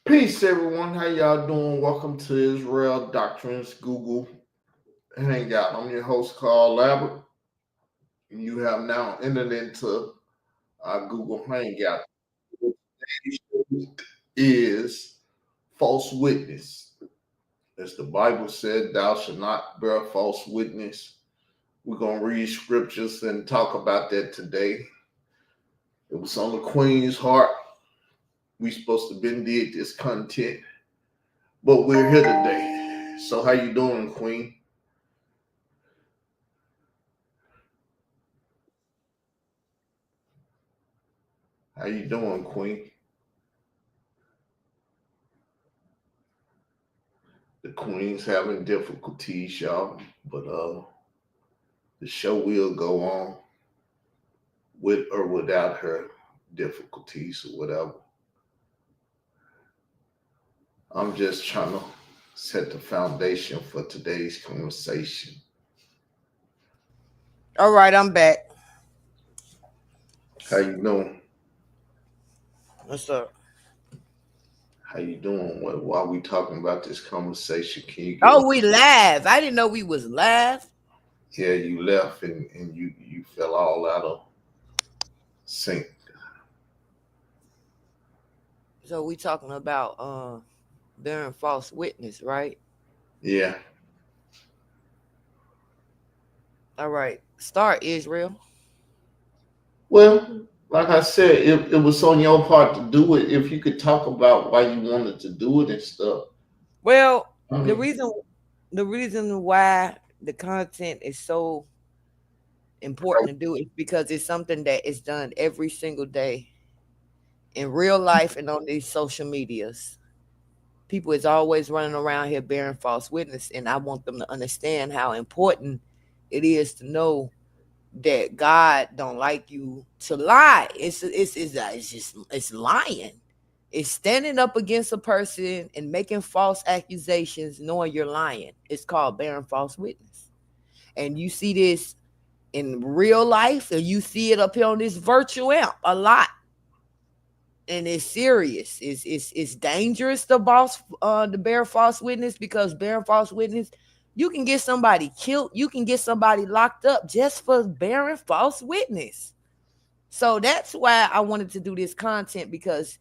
Peace, everyone. How y'all doing? Welcome to Israel Doctrines Google Hangout. I'm your host, Carl Lambert, and you have now entered into our Google Hangout. Today's topic is false witness. As the Bible said, thou shalt not bear false witness. We're going to read scriptures and talk about that today. It was on the Queen's heart. We supposed to been did this content, but we're here today. So how you doing, Queen? How you doing, Queen? The Queen's having difficulties, y'all, but the show will go on with or without her difficulties or whatever. I'm just trying to set the foundation for today's conversation. All right, I'm back. How you doing? What's up? How you doing? While we talking about this conversation, can you give? Oh, we live. I didn't know we was live. Yeah, you left and you fell all out of sync. So we talking about bearing false witness, right? Yeah. All right. Start Israel. Well, like I said, it was on your part to do it. If you could talk about why you wanted to do it and stuff. Well, the Mhm. reason the reason why the content is so important to do is because it's something that is done every single day in real life and on these social medias. People is always running around here bearing false witness, and I want them to understand how important it is to know that God don't like you to lie. It's lying. It's standing up against a person and making false accusations, knowing you're lying. It's called bearing false witness. And you see this in real life, and you see it up here on this virtual amp a lot. And it's serious. It's dangerous to bear false witness, because bearing false witness, you can get somebody killed, you can get somebody locked up just for bearing false witness. So that's why I wanted to do this content, because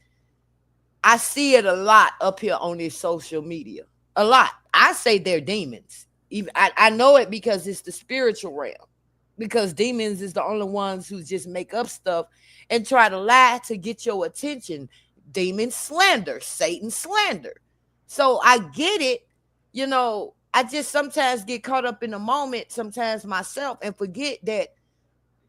I see it a lot up here on this social media. A lot. I say they're demons. Even I know it because it's the spiritual realm. Because demons is the only ones who just make up stuff and try to lie to get your attention. Demon slander, Satan slander. So I get it. I just sometimes get caught up in the moment, sometimes myself, and forget that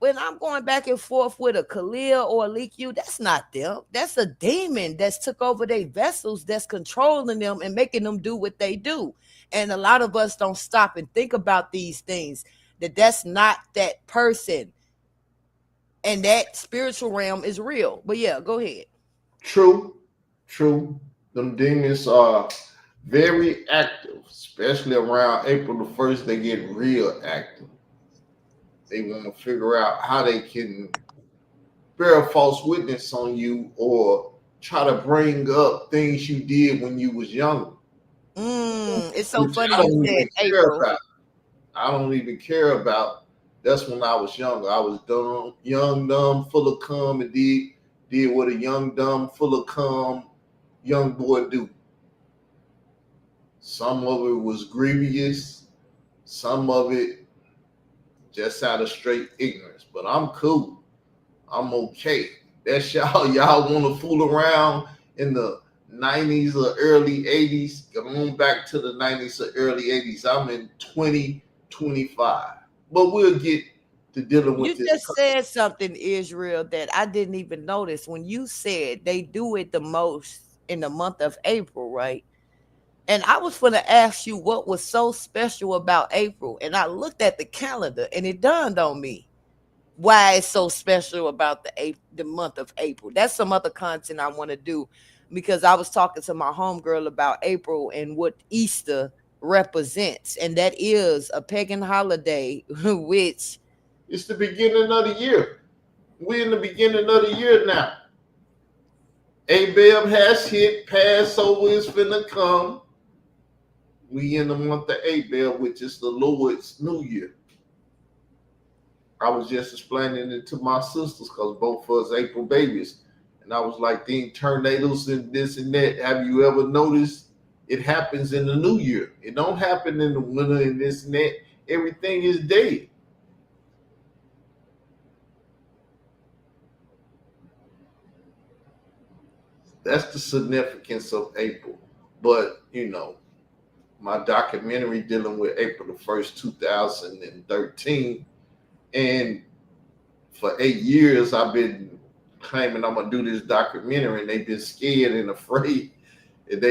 when I'm going back and forth with a Khalil or a Leak, that's not them. That's a demon that's took over their vessels, that's controlling them and making them do what they do. And a lot of us don't stop and think about these things, that's not that person. And that spiritual realm is real. But yeah, go ahead. True, true. Them demons are very active, especially around April the 1st. They get real active. They want to figure out how they can bear a false witness on you or try to bring up things you did when you was younger, It's so which funny I you don't said even care April. about. I don't even care about. That's when I was younger. I was dumb, young, dumb, full of cum, and did what a young, dumb, full of cum young boy do. Some of it was grievous, some of it just out of straight ignorance. But I'm cool. I'm okay. That's y'all. Y'all want to fool around in the 90s or early 80s. Come on back to the 90s or early 80s. I'm in 2025. But we'll get to dealing with You this. just said something, Israel, that I didn't even notice when you said they do it the most in the month of April, right? And I was going to ask you what was so special about April. And I looked at the calendar and it dawned on me why it's so special about the month of April. That's some other content I want to do, because I was talking to my homegirl about April and what Easter represents. And that is a pagan holiday, which It's the beginning of the year. We're in the beginning of the year now. Abel has hit. Passover is finna come. We in the month of Abel, which is the Lord's New Year. I was just explaining it to my sisters because both of us April babies. And I was like, the tornadoes and this and that. Have you ever noticed it happens in the new year? It don't happen in the winter and this and that. Everything is dead. That's the significance of April. But, my documentary dealing with April the 1st, 2013. And for 8 years, I've been claiming I'm going to do this documentary, and they've been scared and afraid. And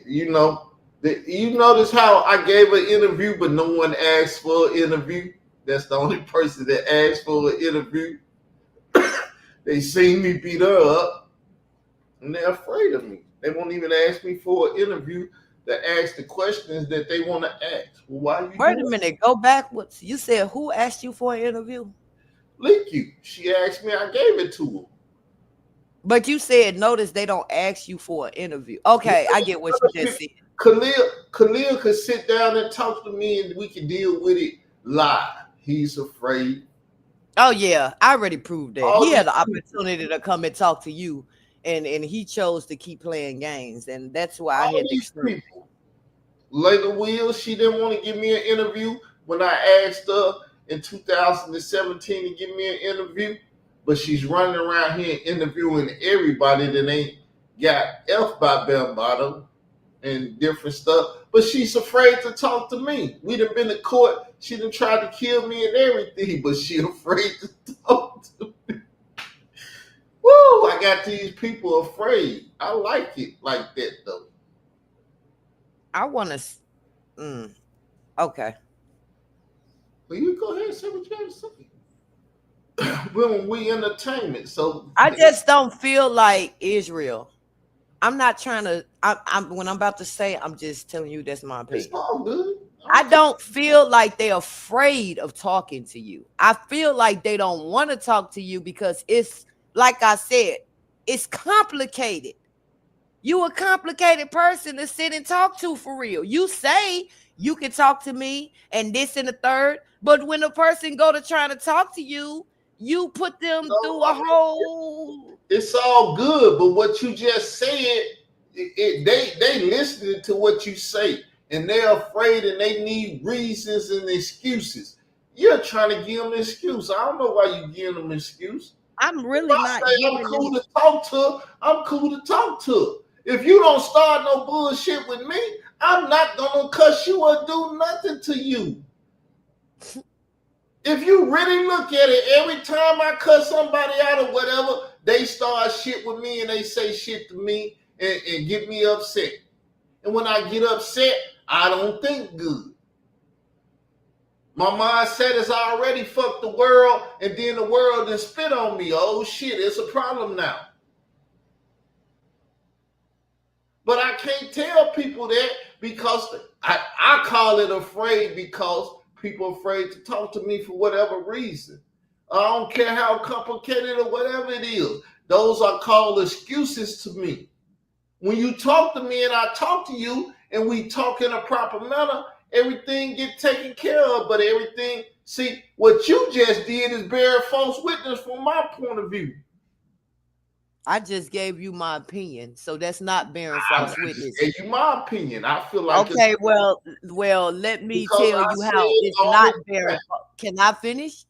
you notice how I gave an interview, but no one asked for an interview? That's the only person that asked for an interview. They seen me beat her up, and they're afraid of me. They won't even ask me for an interview to ask the questions that they want to ask. Well, why you Wait a minute, go backwards. You said who asked you for an interview? Leaky. She asked me, I gave it to her. But you said notice they don't ask you for an interview. Okay, I get what you just said. Khalil could sit down and talk to me and we can deal with it live. He's afraid. Oh yeah, I already proved that. He had the opportunity to come and talk to you, and he chose to keep playing games, and that's why I had these people. Layla Wills, she didn't want to give me an interview when I asked her in 2017 to give me an interview, but she's running around here interviewing everybody that ain't got F by Bell Bottom and different stuff. But she's afraid to talk to me. We'd have been to court. She done tried to kill me and everything, but she afraid to talk to me. Woo! I got these people afraid. I like it like that though. I want to. Okay. Well, you go ahead and say what you have to say. When we entertainment, so I just don't feel like Israel. I'm not trying to. When I'm about to say, I'm just telling you that's my opinion. It's all good. I don't feel like they're afraid of talking to you. I feel like they don't want to talk to you because it's, like I said, it's complicated. You a complicated person to sit and talk to for real. You say you can talk to me and this and the third, but when a person go to trying to talk to you, you put them through a whole. It's all good, but what you just said, they listening to what you say. And they're afraid and they need reasons and excuses. You're trying to give them an excuse. I don't know why you give them an excuse. I'm really not. I'm cool to talk to. I'm cool to talk to. If you don't start no bullshit with me, I'm not gonna cuss you or do nothing to you. If you really look at it, every time I cuss somebody out or whatever, they start shit with me and they say shit to me and get me upset. And when I get upset, I don't think good. My mindset is I already fucked the world, and then the world then spit on me. Oh shit, it's a problem now. But I can't tell people that because I call it afraid because people are afraid to talk to me for whatever reason. I don't care how complicated or whatever it is. Those are called excuses to me. When you talk to me and I talk to you and we talk in a proper manner, everything get taken care of. But everything, see, what you just did is bear false witness from my point of view. I just gave you my opinion, so that's not bearing false witness. Gave you my opinion. I feel like okay. Well, let me tell you how it's not bearing. Can I finish?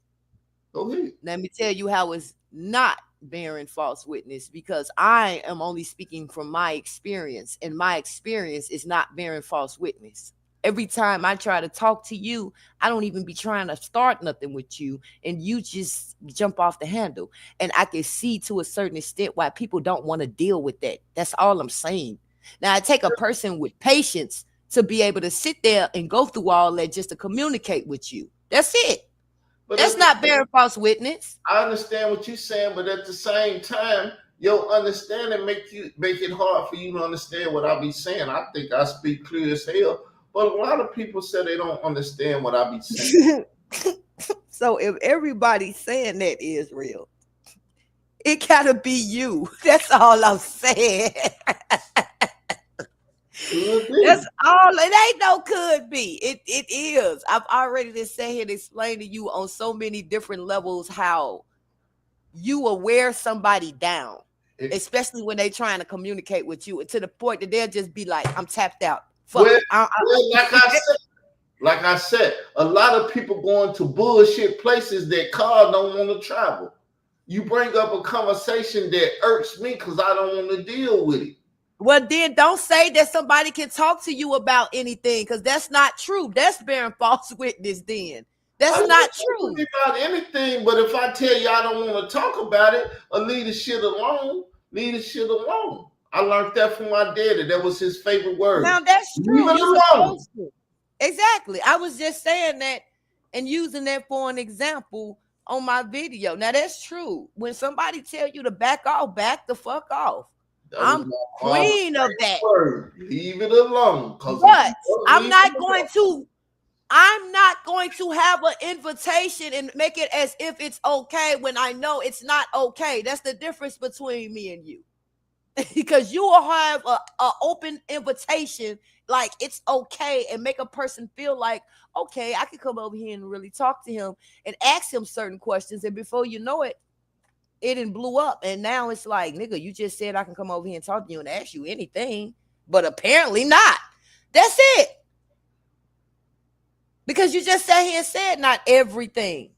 Go ahead. Let me tell you how it's not bearing false witness, because I am only speaking from my experience, and my experience is not bearing false witness. Every time I try to talk to you, I don't even be trying to start nothing with you, and you just jump off the handle. And I can see to a certain extent why people don't want to deal with that. That's all I'm saying. Now, I take a person with patience to be able to sit there and go through all that just to communicate with you. That's it. But that's not bearing false witness. I understand what you're saying, but at the same time, your understanding make it hard for you to understand what I be saying. I think I speak clear as hell. But a lot of people say they don't understand what I be saying. So if everybody's saying that, Israel, It gotta be you. That's all I'm saying. Could be. That's all. It ain't no could be. It is. I've already just sat here and explained to you on so many different levels how you will wear somebody down, especially when they trying to communicate with you to the point that they'll just be like, "I'm tapped out." Fuck. Well, like I said, a lot of people going to bullshit places that Carl don't want to travel. You bring up a conversation that irks me because I don't want to deal with it. Well, then don't say that somebody can talk to you about anything because that's not true. That's bearing false witness. Then that's not true about anything. But if I tell you I don't want to talk about it or leave the shit alone, leave the shit alone. I learned that from my daddy. That was his favorite word. Now that's true. Leave it alone. Exactly. I was just saying that and using that for an example on my video. Now that's true. When somebody tell you to back off, back the fuck off. I'm queen of that. Word. Leave it alone. But I'm not going to have an invitation and make it as if it's okay when I know it's not okay. That's the difference between me and you. Because you will have a open invitation like it's okay and make a person feel like, okay, I can come over here and really talk to him and ask him certain questions. And before you know it, it done blew up. And now it's like, nigga, you just said I can come over here and talk to you and ask you anything, but apparently not. That's it. Because you just sat here and said not everything.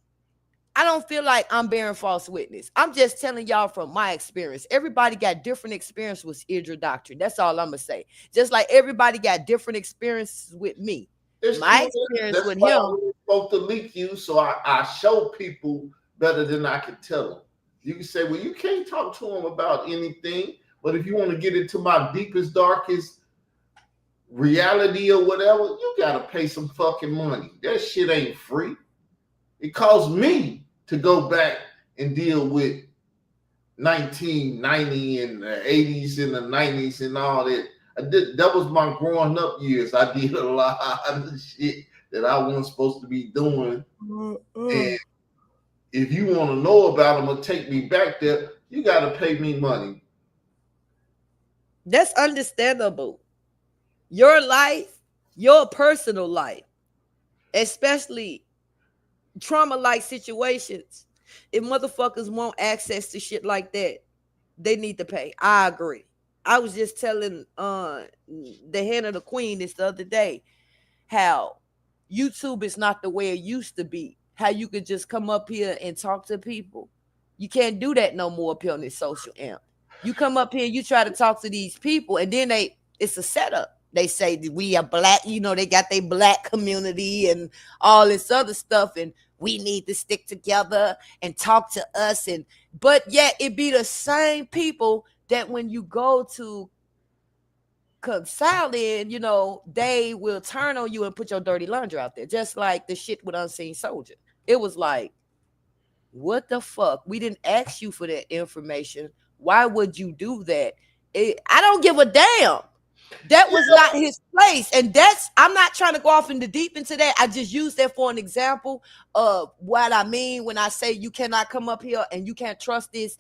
I don't feel like I'm bearing false witness. I'm just telling y'all from my experience. Everybody got different experience with Idra doctrine. That's all I'm going to say. Just like everybody got different experiences with me. My experience with him. I'm supposed to leak you, so I show people better than I can tell them. You can say, well, you can't talk to them about anything, but if you want to get into my deepest, darkest reality or whatever, you got to pay some fucking money. That shit ain't free. It costs me to go back and deal with 1990 and the 80s and the 90s and all that. That was my growing up years. I did a lot of shit that I wasn't supposed to be doing. And if you want to know about them or take me back there, you got to pay me money. That's understandable. Your life, your personal life, especially trauma-like situations, if motherfuckers want access to shit like that, they need to pay. I agree. I was just telling the Hen of the Queen this the other day how YouTube is not the way it used to be. How you could just come up here and talk to people. You can't do that no more up here on this social amp. You come up here and you try to talk to these people, and then it's a setup. They say we are black, they got their black community and all this other stuff, and we need to stick together and talk to us. But yet it be the same people that when you go to console in, they will turn on you and put your dirty laundry out there. Just like the shit with Unseen Soldier. It was like, what the fuck? We didn't ask you for that information. Why would you do that? I don't give a damn. That was not his place. And I'm not trying to go off into deep into that. I just use that for an example of what I mean when I say you cannot come up here and you can't trust this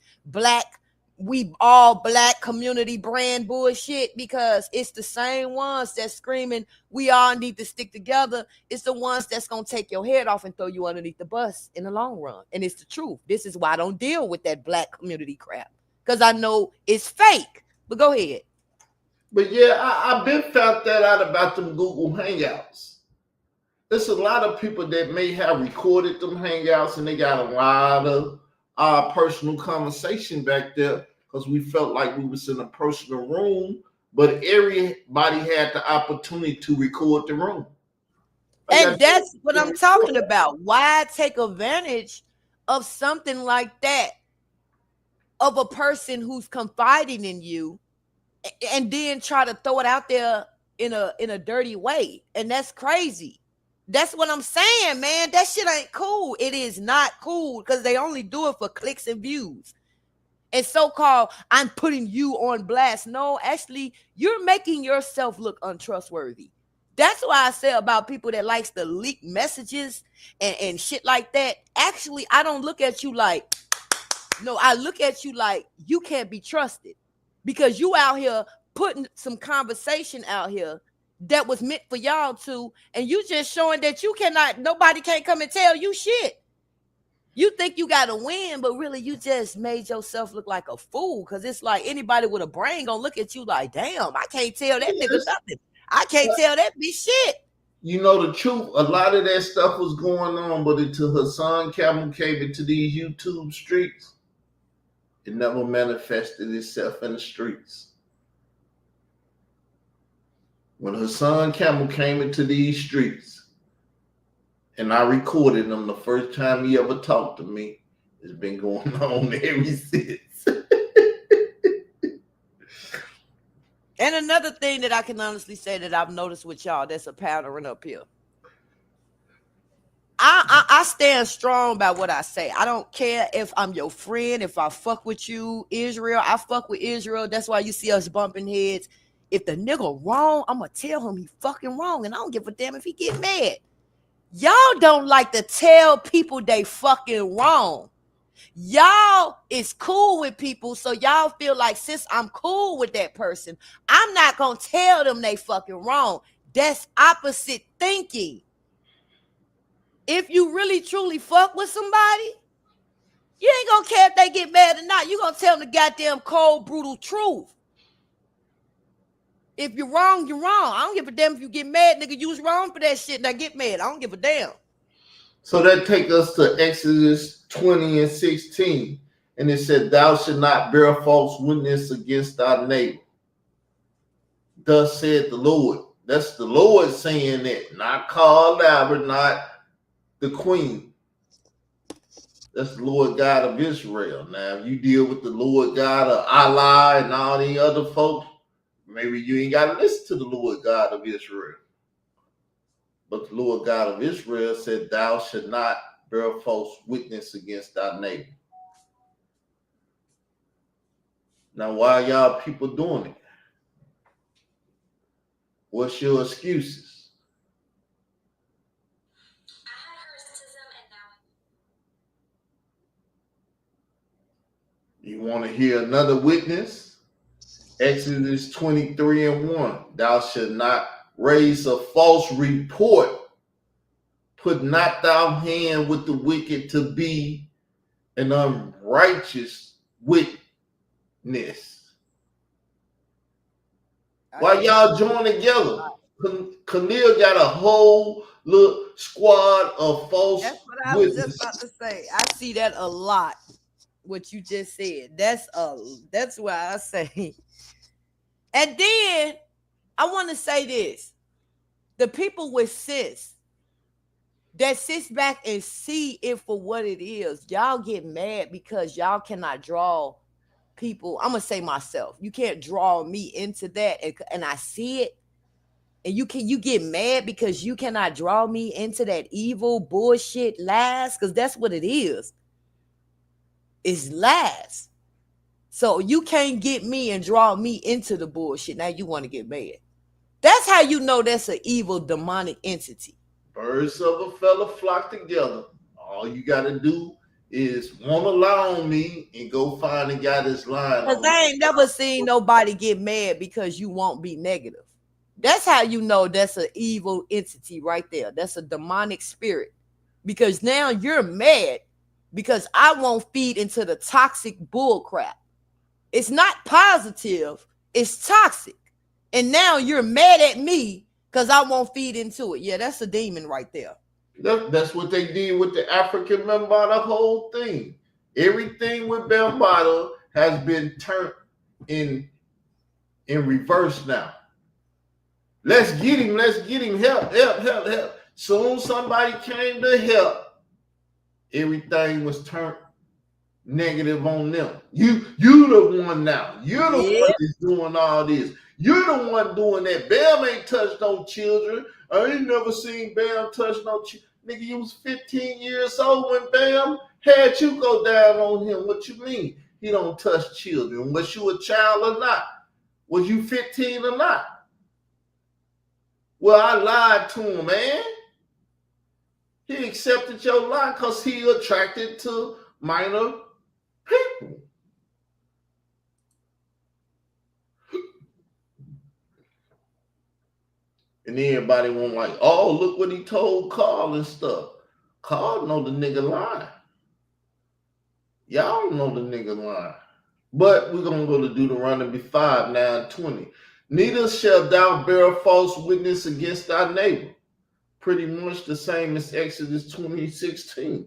we all black community brand bullshit, because it's the same ones that's screaming we all need to stick together. It's the ones that's going to take your head off and throw you underneath the bus in the long run. And it's the truth. This is why I don't deal with that black community crap, because I know it's fake. But go ahead. But yeah, I've been found that out about them Google Hangouts. There's a lot of people that may have recorded them Hangouts and they got a lot of our personal conversation back there because we felt like we was in a personal room, but everybody had the opportunity to record the room. And that's what I'm talking about. Why take advantage of something like that, of a person who's confiding in you, and then try to throw it out there in a dirty way? And that's crazy. That's what I'm saying, man. That shit ain't cool. It is not cool because they only do it for clicks and views. And so-called, I'm putting you on blast. No, actually, you're making yourself look untrustworthy. That's why I say about people that likes to leak messages and shit like that. Actually, I don't look at you like, No, I look at you like you can't be trusted because you out here putting some conversation out here that was meant for y'all to, and you just showing that you cannot, nobody can't come and tell you shit. You think you got to win, but really you just made yourself look like a fool because it's like anybody with a brain gonna look at you like, damn, I can't tell that nigga nothing. I can't tell that be shit. You know the truth, a lot of that stuff was going on, but until Hassan Campbell came into these YouTube streets, it never manifested itself in the streets. When Hassan Campbell came into these streets, and I recorded him the first time he ever talked to me, it's been going on ever since. And another thing that I can honestly say that I've noticed with y'all that's a pattern up here. I stand strong by what I say. I don't care if I'm your friend, if I fuck with you, Israel. I fuck with Israel. That's why you see us bumping heads. If the nigga wrong, I'm going to tell him he fucking wrong. And I don't give a damn if he get mad. Y'all don't like to tell people they fucking wrong. Y'all is cool with people, so y'all feel like since I'm cool with that person, I'm not gonna tell them they fucking wrong. That's opposite thinking. If you really truly fuck with somebody, you ain't gonna care if they get mad or not. You gonna tell them the goddamn cold, brutal truth. If you're wrong, you're wrong. I don't give a damn if you get mad, nigga. You was wrong for that shit. Now get mad. I don't give a damn. So that takes us to Exodus 20 and 16. And it said, thou shalt not bear false witness against thy neighbor. Thus said the Lord. That's the Lord saying that, not Carl Albert, not the Queen. That's the Lord God of Israel. Now, if you deal with the Lord God of Allah and all the other folks, maybe you ain't got to listen to the Lord God of Israel. But the Lord God of Israel said, thou shalt not bear false witness against thy neighbor. Now, why are y'all people doing it? What's your excuses? You want to hear another witness? Exodus 23 and 1. Thou shalt not raise a false report. Put not thou hand with the wicked to be an unrighteous witness. Why y'all join together? Khalil got a whole little squad of false That's what I was just about to say. I see that a lot. What you just said. That's why I say. And then I want to say this. The people with sense that sits back and see it for what it is, y'all get mad because y'all cannot draw people. I'm gonna say myself. You can't draw me into that, and I see it. And you get mad because you cannot draw me into that evil bullshit lies, because that's what it is. It's lies. So you can't get me and draw me into the bullshit. Now you want to get mad. That's how you know that's an evil demonic entity. Birds of a feather flock together. All you got to do is want to lie on me and go find a guy that's lying. Because I ain't never seen nobody get mad because you won't be negative. That's how you know that's an evil entity right there. That's a demonic spirit. Because now you're mad because I won't feed into the toxic bull crap. It's not positive. It's toxic. And now you're mad at me because I won't feed into it. Yeah, that's a demon right there. That's what they did with the African Bambaataa whole thing. Everything with Bambaataa has been turned in reverse now. Let's get him. Help. Soon somebody came to help. Everything was turned negative on them. You the one now. You're the one that's doing all this. You're the one doing that. Bam ain't touched no children. I ain't never seen Bam touch no children. Nigga, you was 15 years old when Bam had you go down on him. What you mean? He don't touch children. Was you a child or not? Was you 15 or not? Well, I lied to him, man. He accepted your lie because he attracted to minor people. And everybody won't like, oh, look what he told Carl and stuff. Carl know the nigga lying. Y'all know the nigga lying. But we're going to go to Deuteronomy 5:9-20. Neither shall thou bear false witness against thy neighbor. Pretty much the same as Exodus 20:16.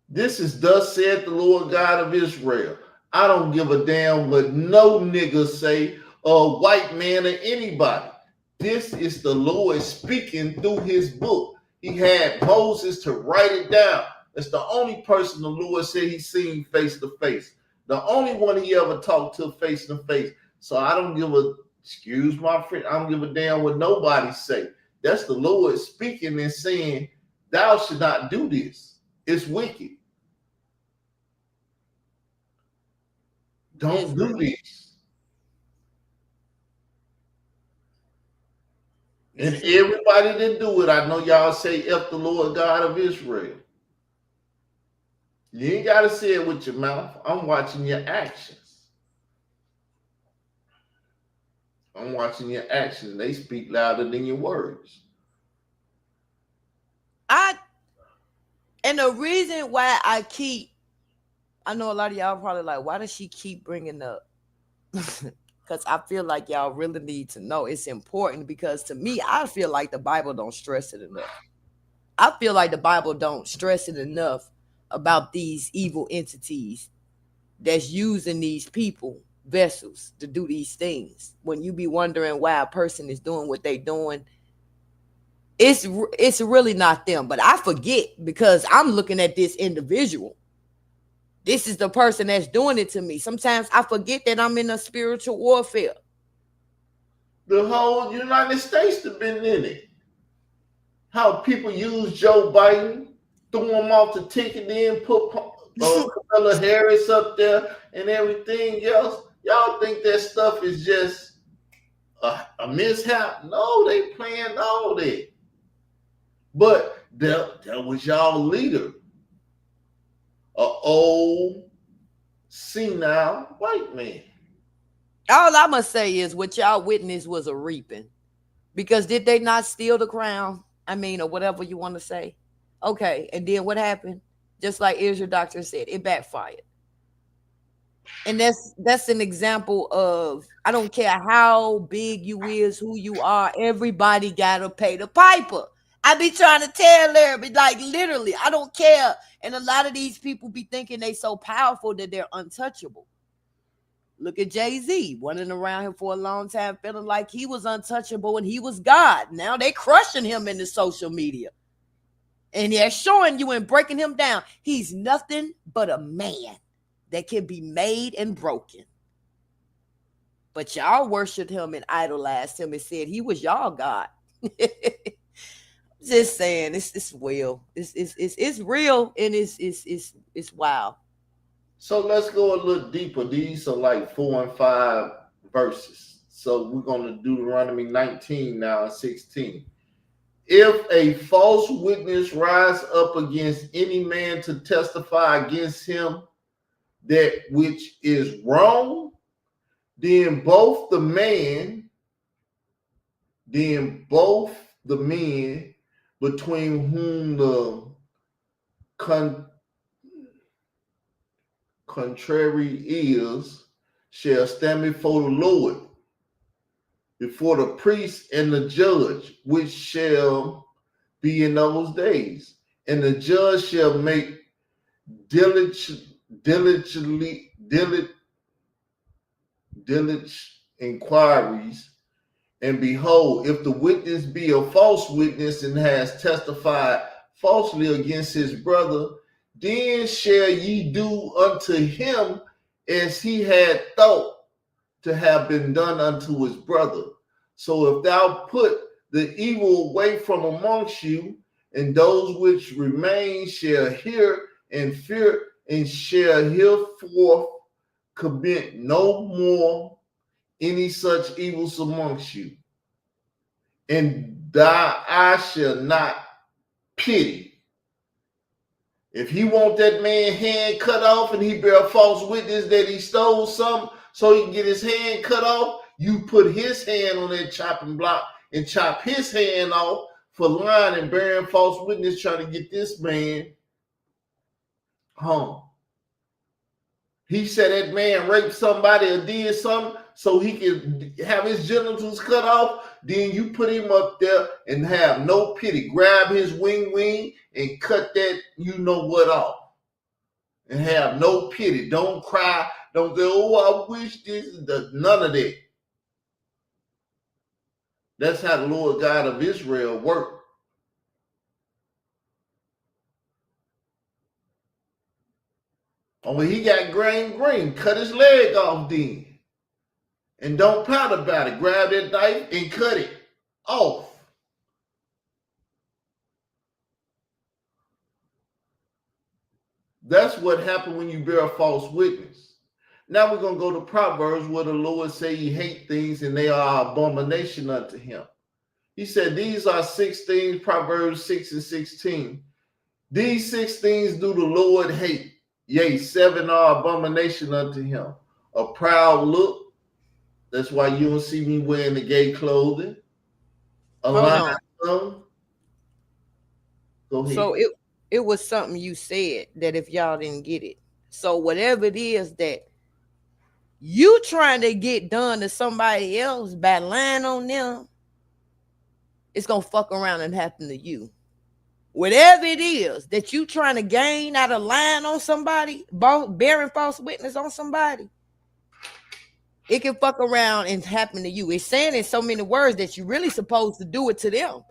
This is thus said the Lord God of Israel. I don't give a damn what no nigga say, or white man, or anybody. This is the Lord speaking through his book. He had Moses to write it down. It's the only person the Lord said he seen face to face. The only one he ever talked to face to face. So I don't give a, excuse my friend, I don't give a damn what nobody say. That's the Lord speaking and saying, thou should not do this. It's wicked. Don't do this. And everybody that do it, I know y'all say F the Lord God of Israel. You ain't got to say it with your mouth. I'm watching your actions. I'm watching your actions. They speak louder than your words. And the reason why I know a lot of y'all probably like, why does she keep bringing up? Because I feel like y'all really need to know. It's important because to me, I feel like the Bible don't stress it enough. I feel like the Bible don't stress it enough about these evil entities that's using these people, vessels, to do these things. When you be wondering why a person is doing what they doing, it's really not them. But I forget because I'm looking at this individual. This is the person that's doing it to me. Sometimes I forget that I'm in a spiritual warfare. The whole United States have been in it. How people use Joe Biden, threw him off the ticket, then put Kamala Harris up there and everything else. Y'all think that stuff is just a mishap? No, they planned all that. But that was y'all leader, an old, senile white man. All I must say is what y'all witnessed was a reaping. Because did they not steal the crown? I mean, or whatever you want to say. Okay, and then what happened? Just like Israel Doctor said, it backfired. And that's an example of, I don't care how big you is, who you are, everybody gotta pay the piper. I be trying to tell everybody, like literally, I don't care. And a lot of these people be thinking they so powerful that they're untouchable. Look at Jay-Z, running around him for a long time, feeling like he was untouchable and he was God. Now they crushing him in the social media. And they're showing you and breaking him down. He's nothing but a man that can be made and broken. But y'all worshiped him and idolized him and said he was y'all God. Just saying, it's real. It's real and it's wild. So let's go a little deeper. These are like 4 and 5 verses. So we're going to do Deuteronomy 19 now and 16. If a false witness rise up against any man to testify against him that which is wrong, then both the men between whom the contrary is shall stand before the Lord, before the priest and the judge, which shall be in those days. And the judge shall make diligent inquiries. And behold, if the witness be a false witness and has testified falsely against his brother, then shall ye do unto him as he had thought to have been done unto his brother. So if thou put the evil away from amongst you, and those which remain shall hear and fear, and shall hereforth commit no more any such evils amongst you, and thy eye shall not pity. If he want that man hand cut off and he bear false witness that he stole something so he can get his hand cut off, you put his hand on that chopping block and chop his hand off for lying and bearing false witness trying to get this man hung. He said that man raped somebody or did something so he could have his genitals cut off. Then you put him up there and have no pity. Grab his wing and cut that you know what off. And have no pity. Don't cry. Don't say, oh, I wish this. None of that. That's how the Lord God of Israel worked. And when he got green, cut his leg off then. And don't pout about it. Grab that knife and cut it off. That's what happened when you bear a false witness. Now we're going to go to Proverbs where the Lord say he hate things and they are abomination unto him. He said these are 6 things, Proverbs 6:16. These 6 things do the Lord hate. Yea, 7 are abomination unto him. A proud look. That's why you don't see me wearing the gay clothing. A lying tongue. Go ahead. So it was something you said that if y'all didn't get it. So whatever it is that you trying to get done to somebody else by lying on them, it's going to fuck around and happen to you. Whatever it is that you trying to gain out of lying on somebody, bearing false witness on somebody, it can fuck around and happen to you. It's saying in so many words that you're really supposed to do it to them,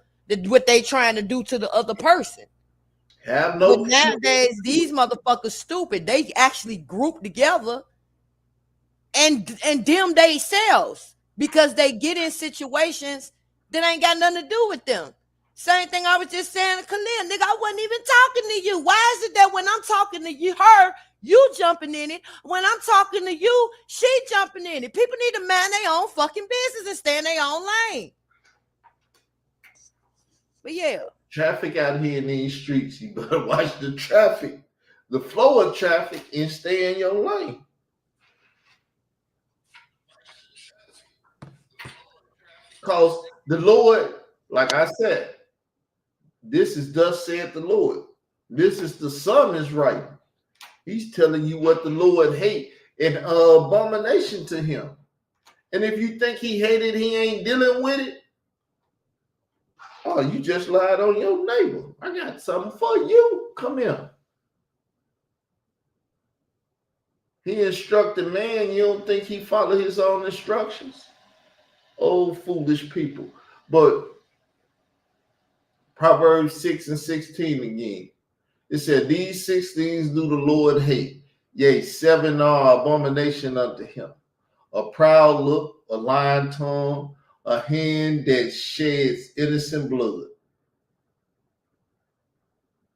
what they trying to do to the other person. Have no. But nowadays, these motherfuckers stupid. They actually group together and dim themselves because they get in situations that ain't got nothing to do with them. Same thing I was just saying to Khalil, nigga, I wasn't even talking to you. Why is it that when I'm talking to you, you jumping in it? When I'm talking to you, she jumping in it. People need to mind their own fucking business and stay in their own lane. But yeah. Traffic out here in these streets, you better watch the traffic, the flow of traffic, and stay in your lane. Because the Lord, like I said, this is thus saith the Lord. This is the psalmist writing. He's telling you what the Lord hate and abomination to him. And if you think he hated, he ain't dealing with it. Oh, you just lied on your neighbor. I got something for you. Come here. He instructed man. You don't think he followed his own instructions? Oh, foolish people. But Proverbs 6:16 again. It said, these 6 things do the Lord hate. Yea, 7 are abomination unto him. A proud look, a lying tongue, a hand that sheds innocent blood.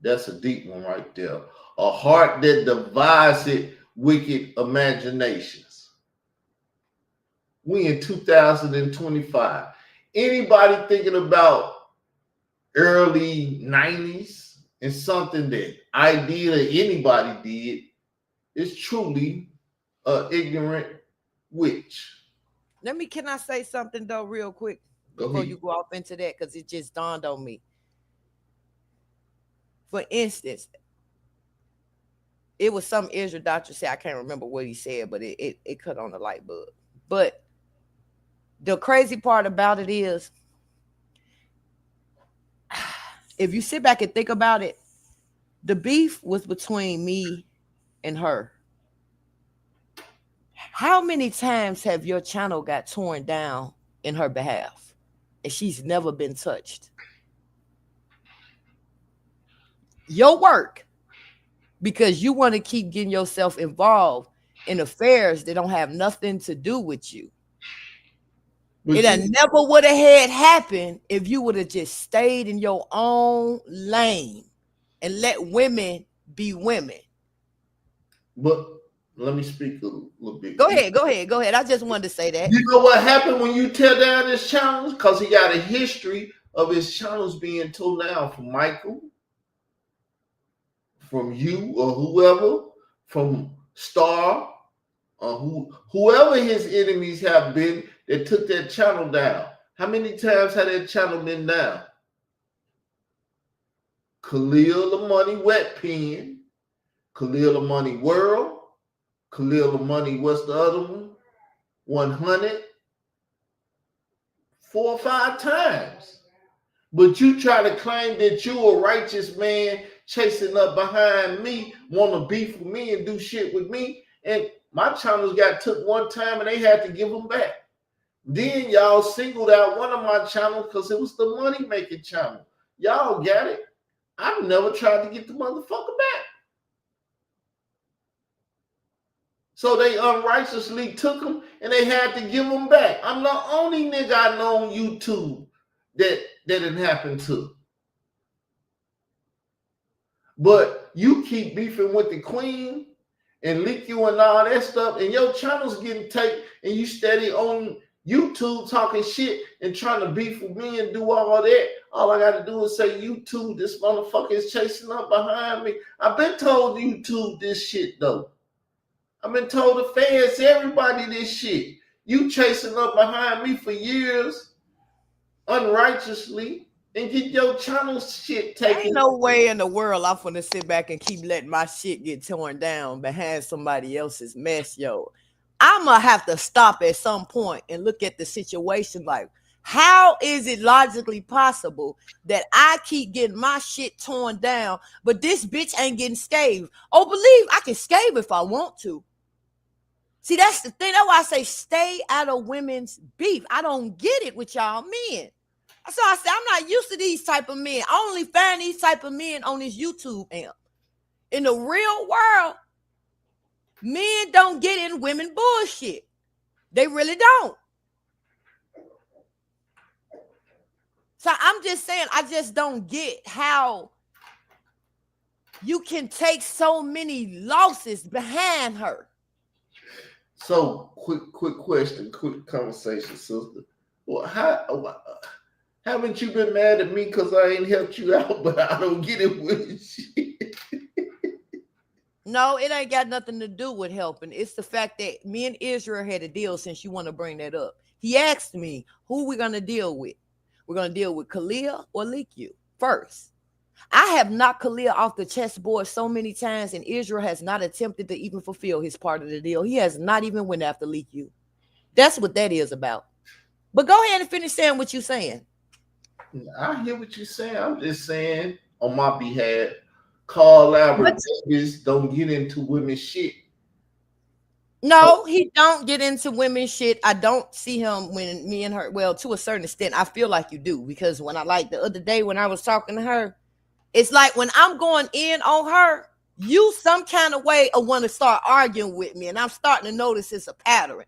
That's a deep one right there. A heart that devises wicked imaginations. We in 2025. Anybody thinking about early 90s and something that I did or anybody did is truly an ignorant witch. Can I say something though real quick before you go off into that? Because it just dawned on me. For instance, it was some Israel doctor said, I can't remember what he said, but it cut on the light bulb. But the crazy part about it is, if you sit back and think about it, the beef was between me and her. How many times have your channel got torn down in her behalf and she's never been touched? Your work, because you want to keep getting yourself involved in affairs that don't have nothing to do with you. It never would have had happened if you would have just stayed in your own lane and let women be women. But let me speak a little bit. Go ahead. I just wanted to say that. You know what happened when you tear down his channels? Because he got a history of his channels being torn down from Michael, from you or whoever, from Star or whoever his enemies have been that took that channel down. How many times had that channel been down? Khalil the Money Wet Pen, Khalil the Money World, Khalil the Money, what's the other one? 100, 4 or 5 times. But you try to claim that you a righteous man chasing up behind me, want to beef with me and do shit with me. And my channels got took one time and they had to give them back. Then y'all singled out one of my channels because it was the money making channel. Y'all got it. I've never tried to get the motherfucker back. So they unrighteously took them and they had to give them back. I'm the only nigga I know on YouTube that didn't happen to. But you keep beefing with the queen and leak you and all that stuff, and your channel's getting taken, and you steady on YouTube talking shit and trying to beef with me and do all that. All I got to do is say, YouTube, this motherfucker is chasing up behind me. I've been told YouTube this shit, though. I've been told the fans, everybody this shit. You chasing up behind me for years, unrighteously, and get your channel shit taken. Ain't no way in the world I'm gonna sit back and keep letting my shit get torn down behind somebody else's mess, yo. I'm gonna have to stop at some point and look at the situation like, how is it logically possible that I keep getting my shit torn down, but this bitch ain't getting scathed? Oh, believe I can scathe if I want to. See, that's the thing. That's why I say stay out of women's beef. I don't get it with y'all men. So I said, I'm not used to these type of men. I only find these type of men on this YouTube amp. In the real world, men don't get in women bullshit. They really don't. So I'm just saying, I just don't get how you can take so many losses behind her. So quick question, quick conversation, sister. Well, haven't you been mad at me because I ain't helped you out, but I don't get it with shit? No, it ain't got nothing to do with helping. It's the fact that me and Israel had a deal, since you want to bring that up. He asked me, who we going to deal with? We're going to deal with Khalil or Leak-U first. I have knocked Khalil off the chessboard so many times, and Israel has not attempted to even fulfill his part of the deal. He has not even went after Leak-U. That's what that is about. But go ahead and finish saying what you're saying. I hear what you're saying. I'm just saying on my behalf, Carl Albert Davis don't get into women's shit. No, he don't get into women's shit. I don't see him when me and her, well, to a certain extent, I feel like you do, because when I, like the other day when I was talking to her, it's like when I'm going in on her, you some kind of way want to start arguing with me, and I'm starting to notice it's a pattern.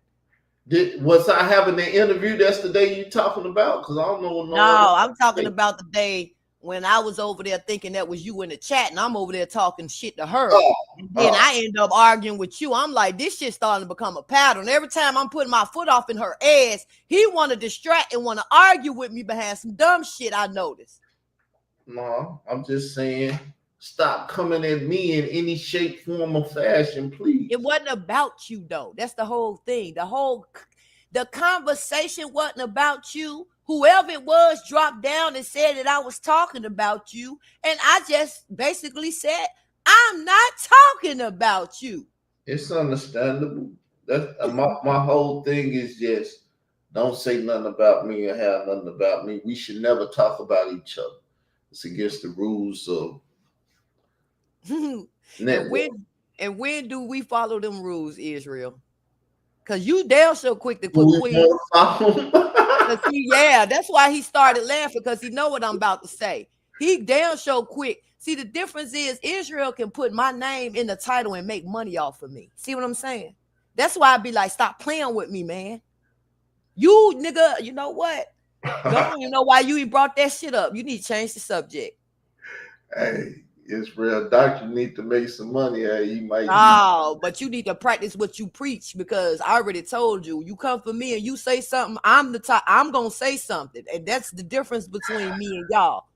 Was I having the interview? That's the day you talking about? Because I don't know. No, I'm talking about the day when I was over there thinking that was you in the chat, and I'm over there talking shit to her. And then I end up arguing with you. I'm like, this shit starting to become a pattern. Every time I'm putting my foot off in her ass, he want to distract and want to argue with me behind some dumb shit I noticed. No, I'm just saying, stop coming at me in any shape, form, or fashion, please. It wasn't about you, though. That's the whole thing. The conversation wasn't about you. Whoever it was dropped down and said that I was talking about you. And I just basically said, I'm not talking about you. It's understandable. That's my whole thing is just don't say nothing about me or have nothing about me. We should never talk about each other. It's against the rules of network. And when do we follow them rules, Israel? Because you damn so quick to put queen. Yeah, that's why he started laughing, because he know what I'm about to say. He damn so quick. See, the difference is Israel can put my name in the title and make money off of me. See what I'm saying? That's why I be like, stop playing with me, man. You nigga, you know what? Don't even know why you even brought that shit up. You need to change the subject. Hey, Israel, doctor, you need to make some money. Hey, you might. Oh, but you need to practice what you preach, because I already told you. You come for me and you say something, I'm the top. I'm gonna say something, and that's the difference between me and y'all.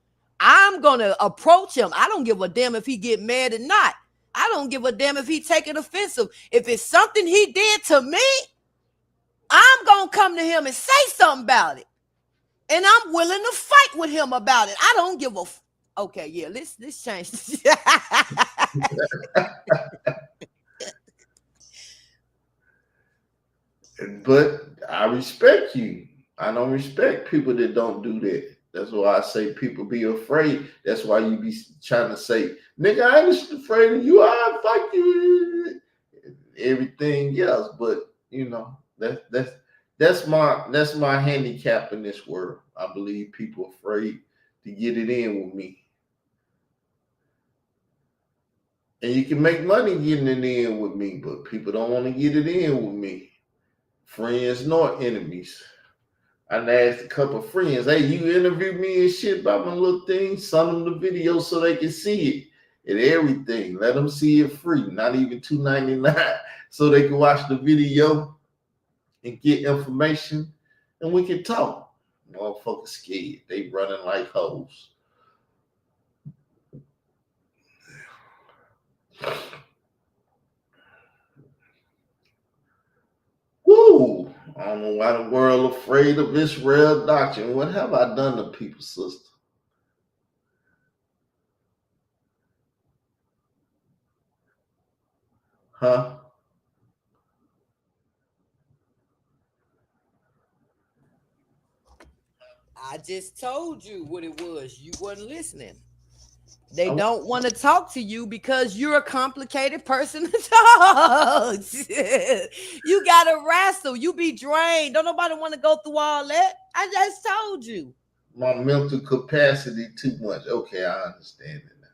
I'm gonna approach him. I don't give a damn if he get mad or not. I don't give a damn if he take it offensive. If it's something he did to me, I'm gonna come to him and say something about it. And I'm willing to fight with him about it. I don't give a okay, yeah, let's change this. But I respect you. I don't respect people that don't do that. That's why I say people be afraid. That's why you be trying to say, nigga, I ain't afraid of you. I fuck you. Everything else. But you know, that's my handicap in this world. I believe people afraid to get it in with me. And you can make money getting it in with me, but people don't want to get it in with me. Friends nor enemies. I asked a couple of friends, hey, you interview me and shit about my little thing, send them the video so they can see it and everything. Let them see it free, not even $2.99, so they can watch the video and get information and we can talk. Motherfuckers scared. They running like hoes. Woo! I don't know why the world afraid of this real doctrine. What have I done to people, sister? Huh? I just told you what it was. You wasn't listening. They don't want to talk to you because you're a complicated person to talk. You got to wrestle. You be drained. Don't nobody want to go through all that. I just told you. My mental capacity too much. Okay, I understand it now.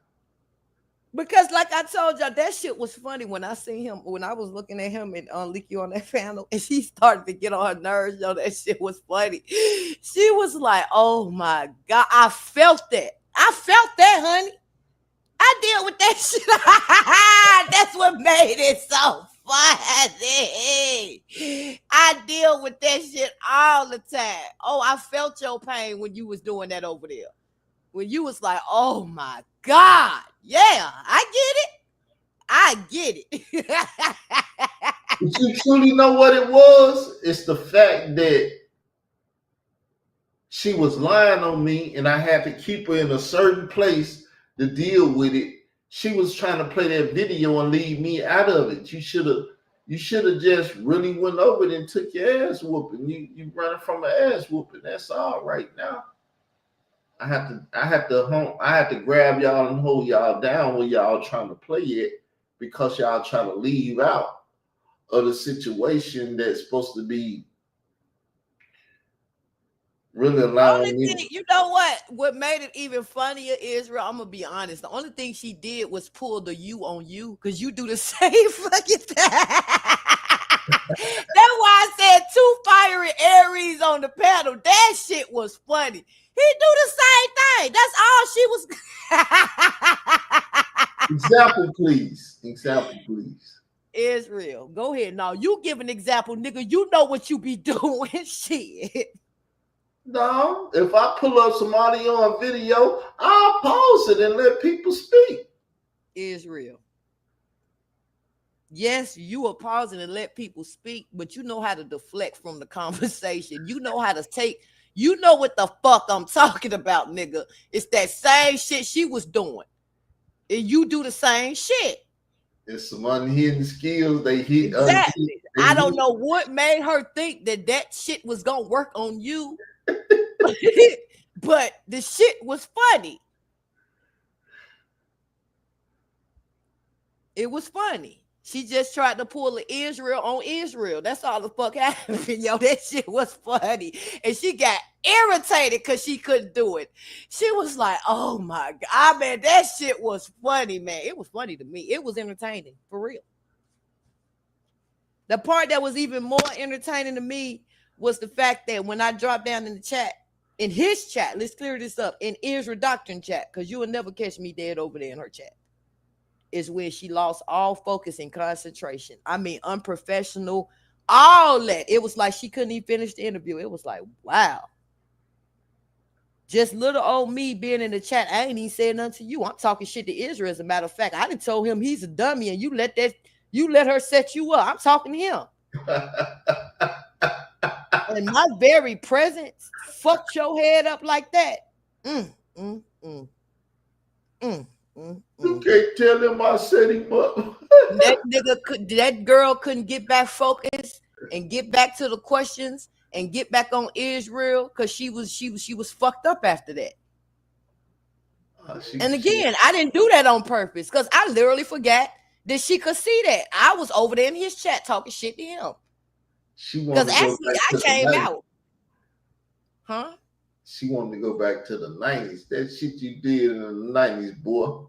Because like I told y'all, that shit was funny when I seen him, when I was looking at him and Leaky on that panel, and she started to get on her nerves. Yo, that shit was funny. She was like, oh my God, I felt that. I felt that, honey. I deal with that shit. That's what made it so funny. I deal with that shit all the time. Oh, I felt your pain when you was doing that over there. When you was like, oh my God. Yeah, I get it. But you truly know what it was? It's the fact that she was lying on me and I had to keep her in a certain place to deal with it. She was trying to play that video and leave me out of it. You should have just really went over it and took your ass whooping. You running from an ass whooping. That's all right now. I have to grab y'all and hold y'all down when y'all trying to play it because y'all trying to leave out of the situation that's supposed to be really allowing me. Thing, you know what made it even funnier, Israel? I'm gonna be honest. The only thing she did was pull the you on you because you do the same fucking thing. That's why I said two fiery Aries on the panel. That shit was funny. He do the same thing. That's all she was. Example, please. Example, please. Israel, go ahead. Now you give an example, nigga. You know what you be doing. Shit. No, if I pull up some audio and video, I'll pause it and let people speak. Israel. Yes, you are pausing and let people speak, but you know how to deflect from the conversation. You know how to you know what the fuck I'm talking about, nigga. It's that same shit she was doing. And you do the same shit. It's some unhidden skills they hit. Exactly. I don't know what made her think that shit was gonna work on you. But the shit was funny. It was funny. She just tried to pull the Israel on Israel. That's all the fuck happened, yo. That shit was funny. And she got irritated because she couldn't do it. She was like, oh my God, man, that shit was funny, man. It was funny to me. It was entertaining, for real. The part that was even more entertaining to me was the fact that when I dropped down in the chat, in his chat, let's clear this up, in Israel Doctrine chat, because you will never catch me dead over there in her chat, is where she lost all focus and concentration. I mean, unprofessional, all that. It was like she couldn't even finish the interview. It was like, wow. Just little old me being in the chat, I ain't even saying nothing to you. I'm talking shit to Israel. As a matter of fact, I done told him he's a dummy, and you let her set you up. I'm talking to him. And my very presence fucked your head up like that. You can't tell him I set him up. That girl couldn't get back focused and get back to the questions and get back on Israel because she was fucked up after that. And again, I didn't do that on purpose because I literally forgot that she could see that. I was over there in his chat talking shit to him. Because actually, I came out. Huh? She wanted to go back to the 90s. That shit you did in the 90s, boy.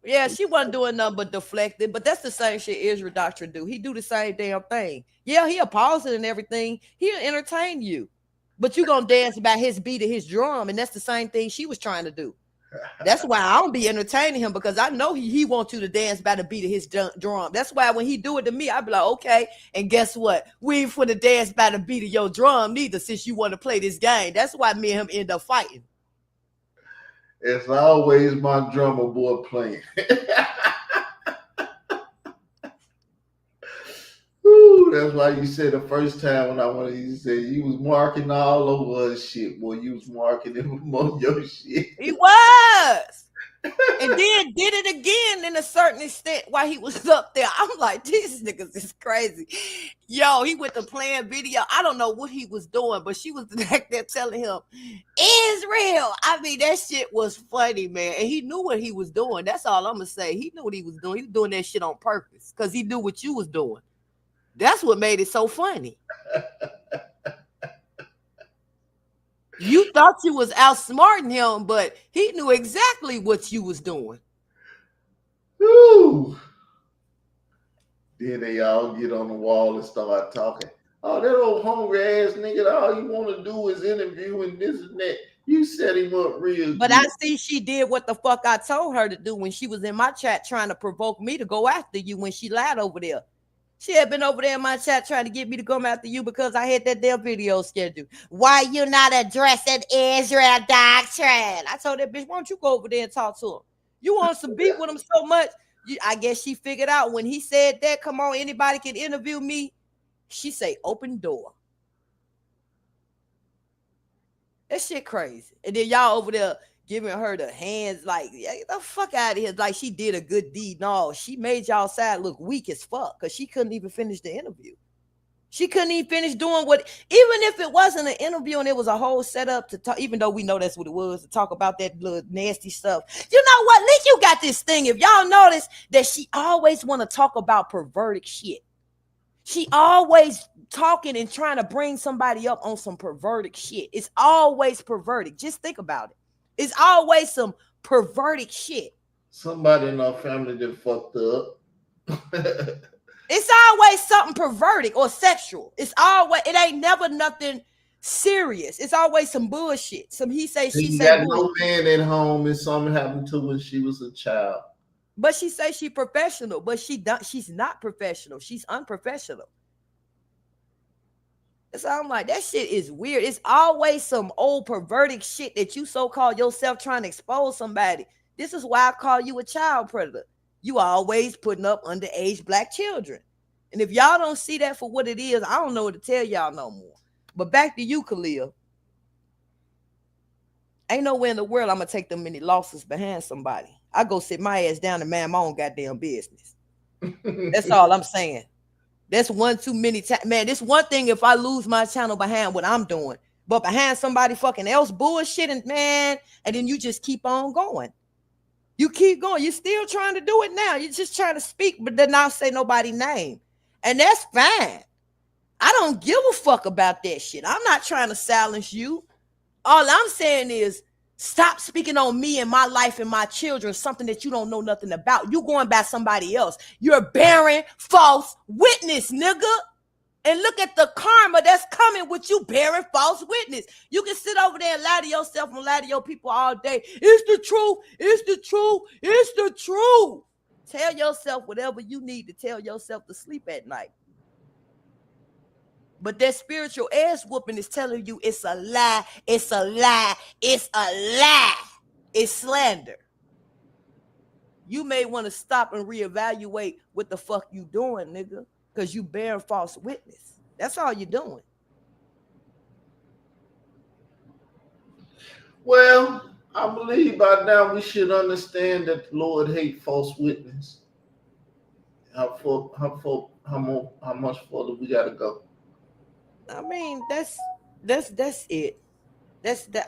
Yeah, she wasn't doing nothing but deflecting, but that's the same shit Israel Doctrine do. He do the same damn thing. Yeah, he'll pause it and everything. He'll entertain you. But you gonna dance about his beat of his drum, and that's the same thing she was trying to do. That's why I don't be entertaining him, because I know he wants you to dance by the beat of his drum. That's why when he do it to me, I be like, okay, and guess what? We ain't for the dance by the beat of your drum neither, since you want to play this game. That's why me and him end up fighting. It's always my drummer boy playing. Ooh, that's why you said the first time when I wanted you said you was marking all over us shit, boy. You was marking him on your shit. He was. And then did it again in a certain extent while he was up there. I'm like, these niggas is crazy. Yo, he went to playing video. I don't know what he was doing, but she was back there telling him, Israel. I mean, that shit was funny, man. And he knew what he was doing. That's all I'm going to say. He knew what he was doing. He was doing that shit on purpose because he knew what you was doing. That's what made it so funny. You thought you was outsmarting him, but he knew exactly what you was doing. Ooh. Then they all get on the wall and start talking. Oh, that old hungry ass nigga, all you want to do is interview and this and that. You set him up real But good. I see she did what the fuck I told her to do when she was in my chat trying to provoke me to go after you when she lied over there. She had been over there in my chat trying to get me to come after you because I had that damn video scheduled. Why you not addressing Israel Doctrine? I told that bitch, why don't you go over there and talk to him? You want some beef with him so much? I guess she figured out when he said that, come on, anybody can interview me. She say, open door. That shit crazy. And then y'all over there giving her the hands like, yeah, get the fuck out of here. Like she did a good deed. No, she made y'all side look weak as fuck because she couldn't even finish the interview. She couldn't even finish doing what, even if it wasn't an interview and it was a whole setup to talk, even though we know that's what it was, to talk about that little nasty stuff. You know what? At least you got this thing. If y'all notice that she always want to talk about perverted shit. She always talking and trying to bring somebody up on some perverted shit. It's always perverted. Just think about it. It's always some perverted shit. Somebody in our family that fucked up. It's always something perverted or sexual. It ain't never nothing serious. It's always some bullshit. Some he say, she say. Got no man at home and something happened to her when she was a child. But she say she professional, but she's not professional. She's unprofessional. So I'm like, that shit is weird. It's always some old perverted shit that you so-called yourself trying to expose somebody. This is why I call you a child predator. You always putting up underage black children. And if y'all don't see that for what it is, I don't know what to tell y'all no more. But back to you, Khalil. Ain't nowhere in the world I'm going to take them many losses behind somebody. I go sit my ass down and man my own goddamn business. That's all I'm saying. That's one too many times. Man, this one thing if I lose my channel behind what I'm doing, but behind somebody fucking else bullshitting, man, and then you just keep on going. You keep going. You're still trying to do it now. You're just trying to speak, but then not say nobody's name. And that's fine. I don't give a fuck about that shit. I'm not trying to silence you. All I'm saying is stop speaking on me and my life and my children, something that you don't know nothing about. You going by somebody else. You're bearing false witness, nigga. And look at the karma that's coming with you bearing false witness. You can sit over there and lie to yourself and lie to your people all day. It's the truth. It's the truth. It's the truth. Tell yourself whatever you need to tell yourself to sleep at night. But that spiritual ass whooping is telling you it's a lie, it's a lie, it's a lie. It's slander. You may want to stop and reevaluate what the fuck you doing, nigga, because you bearing false witness. That's all you're doing. Well, I believe by now we should understand that the Lord hates false witness. How much further we gotta go? I mean, that's it.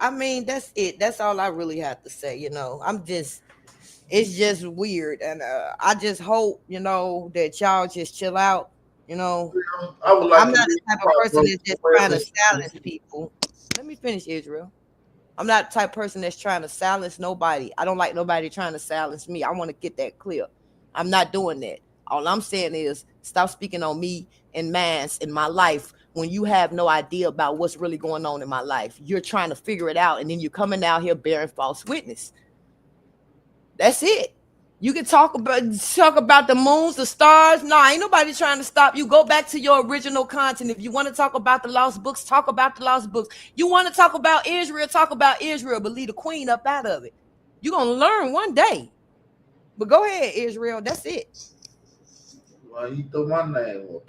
I mean, that's it. That's all I really have to say. It's just weird, and I just hope that y'all just chill out. I would like I'm to not the read type of my person verse that's just where trying to this silence people. Let me finish, Israel. I'm not the type of person that's trying to silence nobody. I don't like nobody trying to silence me. I want to get that clear. I'm not doing that. All I'm saying is stop speaking on me and man's in my life when you have no idea about what's really going on in my life. You're trying to figure it out, and then you're coming out here bearing false witness. That's it. You can talk about the moons, the stars. No, ain't nobody trying to stop you. Go back to your original content. If you want to talk about the lost books, talk about the lost books. You want to talk about Israel, talk about Israel, but leave the queen up out of it. You're going to learn one day. But go ahead, Israel. That's it. Why you throw my name up?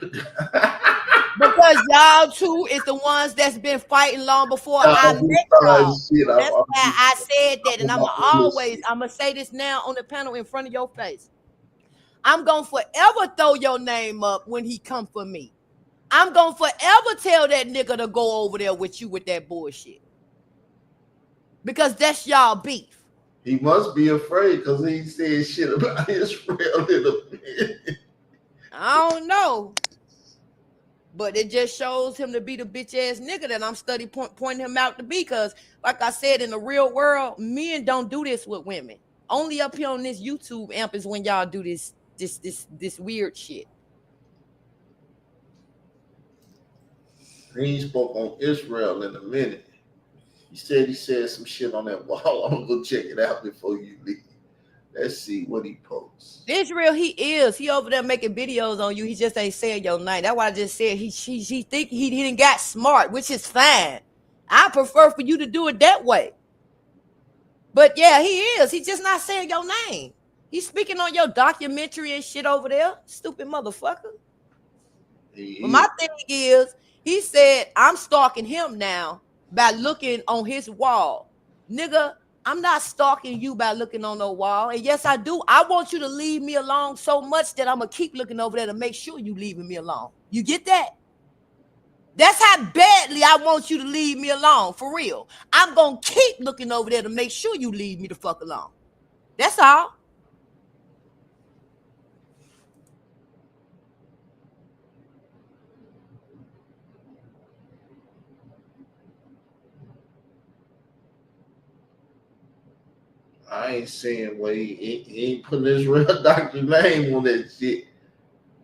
Because y'all two is the ones that's been fighting long before I met y'all. That's why I said that. And I'm going to say this now on the panel in front of your face. I'm going to forever throw your name up when he come for me. I'm going to forever tell that nigga to go over there with you with that bullshit. Because that's y'all beef. He must be afraid because he said shit about Israel in a minute. I don't know. But it just shows him to be the bitch ass nigga that I'm pointing him out to be. Because, like I said, in the real world, men don't do this with women. Only up here on this YouTube amp is when y'all do this weird shit. He spoke on Israel in a minute. He said some shit on that wall. I'm gonna go check it out before you leave. Let's see what he posts. Israel, he over there making videos on you. He just ain't saying your name. That's why I just said he think he didn't got smart, which is fine. I prefer for you to do it that way. But yeah, he is. He's just not saying your name. He's speaking on your documentary and shit over there. Stupid motherfucker. But my thing is, he said, I'm stalking him now by looking on his wall. Nigga, I'm not stalking you by looking on no wall. And yes, I do. I want you to leave me alone so much that I'm going to keep looking over there to make sure you leaving me alone. You get that? That's how badly I want you to leave me alone, for real. I'm going to keep looking over there to make sure you leave me the fuck alone. That's all. I ain't saying where he ain't putting Israel doctor name on that shit.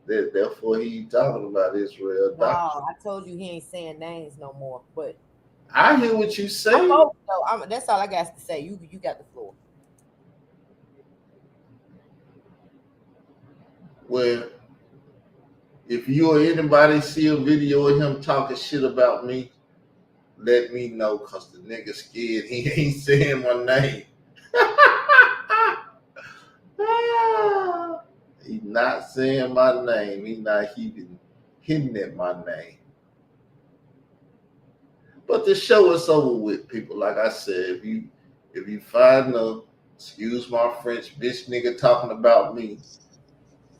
Therefore, he talking about Israel doctor. No, I told you he ain't saying names no more. But I hear what you say. That's all I got to say. You got the floor. Well, if you or anybody see a video of him talking shit about me, let me know, cause the nigga scared. He ain't saying my name. He's not saying my name. He's not even hitting at my name. But the show is over with, people. Like I said, if you find a, excuse my French, bitch nigga talking about me,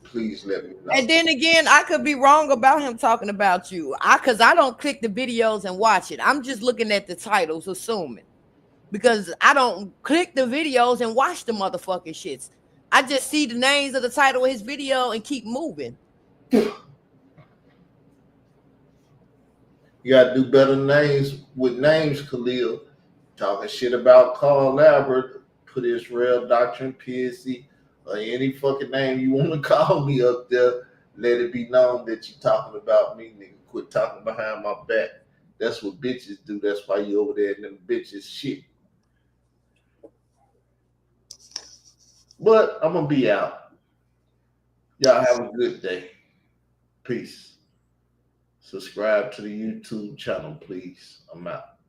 please let me know. And then again, I could be wrong about him talking about you. Because I don't click the videos and watch it. I'm just looking at the titles, assuming. Because I don't click the videos and watch the motherfucking shits. I just see the names of the title of his video and keep moving. You gotta do better names with names, Khalil. Talking shit about Carl Lambert, put Israel Doctrine, PSC, or any fucking name you want to call me up there. Let it be known that you talking about me, nigga. Quit talking behind my back. That's what bitches do. That's why you over there in them bitches shit. But I'm gonna be out. Y'all have a good day. Peace. Subscribe to the YouTube channel, please. I'm out.